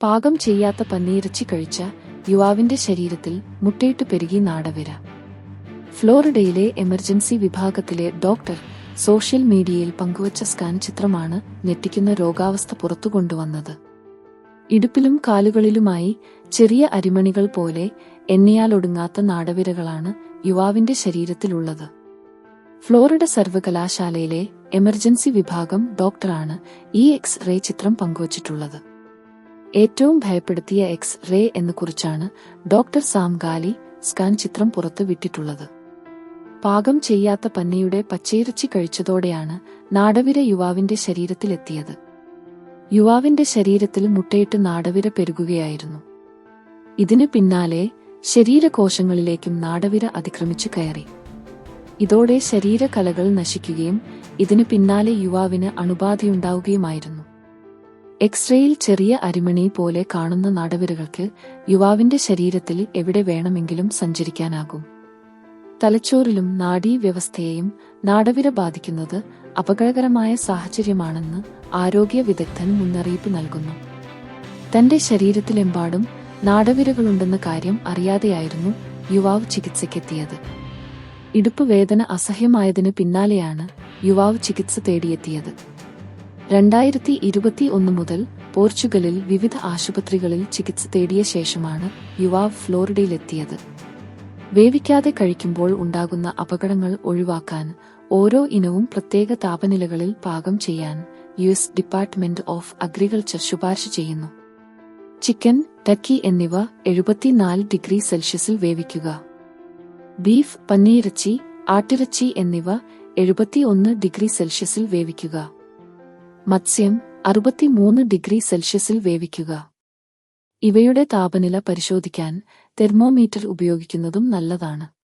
പാകം ചെയ്യാത്ത പന്നിയിറച്ചി കഴിച്ച യുവാവിന്റെ ശരീരത്തിൽ മുട്ടയിട്ട് പെരുകി നാടവിര. ഫ്ലോറിഡയിലെ എമർജൻസി വിഭാഗത്തിലെ ഡോക്ടർ സോഷ്യൽ മീഡിയയിൽ പങ്കുവച്ച സ്കാൻ ചിത്രമാണ് ഞെട്ടിക്കുന്ന രോഗാവസ്ഥ പുറത്തുകൊണ്ടുവന്നത്. ഇടുപ്പിലും കാലുകളിലുമായി ചെറിയ അരിമണികൾ പോലെ എണ്ണിയാലൊടുങ്ങാത്ത നാടവിരകളാണ് യുവാവിന്റെ ശരീരത്തിലുള്ളത്. ഫ്ലോറിഡ സർവകലാശാലയിലെ എമർജൻസി വിഭാഗം ഡോക്ടറാണ് ഈ എക്സ്-റേ ചിത്രം പങ്കുവച്ചിട്ടുള്ളത്. ഏറ്റവും ഭയപ്പെടുത്തിയ എക്സ്-റേ എന്ന് കുറിച്ചാണ് ഡോക്ടർ സാം ഗാലി സ്കാൻ ചിത്രം പുറത്തു വിട്ടിട്ടുള്ളത്. പാകം ചെയ്യാത്ത പന്നിയുടെ പച്ചയിറച്ചി കഴിച്ചതോടെയാണ് നാടവിര യുവാവിന്റെ ശരീരത്തിലെത്തിയത്. യുവാവിന്റെ ശരീരത്തിൽ മുട്ടയിട്ട് നാടവിര പെരുകുകയായിരുന്നു. ഇതിനു പിന്നാലെ ശരീരകോശങ്ങളിലേക്കും നാടവിര അതിക്രമിച്ചു കയറി. ഇതോടെ ശരീരകലകൾ നശിക്കുകയും ഇതിനു പിന്നാലെ യുവാവിന് അണുബാധയുണ്ടാവുകയുമായിരുന്നു. എക്സ്റേയിൽ ചെറിയ അരിമണി പോലെ കാണുന്ന നാടവിരകൾക്ക് യുവാവിന്റെ ശരീരത്തിൽ എവിടെ വേണമെങ്കിലും സഞ്ചരിക്കാനാകും. തലച്ചോറിലും നാഡീവ്യവസ്ഥയെയും നാടവിര ബാധിക്കുന്നത് അപകടകരമായ സാഹചര്യമാണെന്ന് ആരോഗ്യ വിദഗ്ധൻ മുന്നറിയിപ്പ് നൽകുന്നു. തന്റെ ശരീരത്തിലെമ്പാടും നാടവിരകളുണ്ടെന്ന കാര്യം അറിയാതെയായിരുന്നു യുവാവ് ചികിത്സയ്ക്കെത്തിയത്. ഇടുപ്പ് വേദന അസഹ്യമായതിനു പിന്നാലെയാണ് യുവാവ് ചികിത്സ തേടിയെത്തിയത്. 2021 മുതൽ പോർച്ചുഗലിൽ വിവിധ ആശുപത്രികളിൽ ചികിത്സ തേടിയ ശേഷമാണ് യുവാവ് ഫ്ലോറിഡയിലെത്തിയത്. വേവിക്കാതെ കഴിക്കുമ്പോൾ ഉണ്ടാകുന്ന അപകടങ്ങൾ ഒഴിവാക്കാൻ ഓരോ ഇനവും പ്രത്യേക താപനിലകളിൽ പാകം ചെയ്യാൻ US ഡിപ്പാർട്ട്മെന്റ് ഓഫ് അഗ്രികൾച്ചർ ശുപാർശ ചെയ്യുന്നു. ചിക്കൻ, ടർക്കി എന്നിവ 74 ഡിഗ്രി സെൽഷ്യസിൽ വേവിക്കുക. ബീഫ്, പന്നിയിറച്ചി, ആട്ടിറച്ചി എന്നിവ 71 ഡിഗ്രി സെൽഷ്യസിൽ വേവിക്കുക. മത്സ്യം 63 ഡിഗ്രി സെൽഷ്യസിൽ വേവിക്കുക. ഇവയുടെ താപനില പരിശോധിക്കാൻ തെർമോമീറ്റർ ഉപയോഗിക്കുന്നതും നല്ലതാണ്.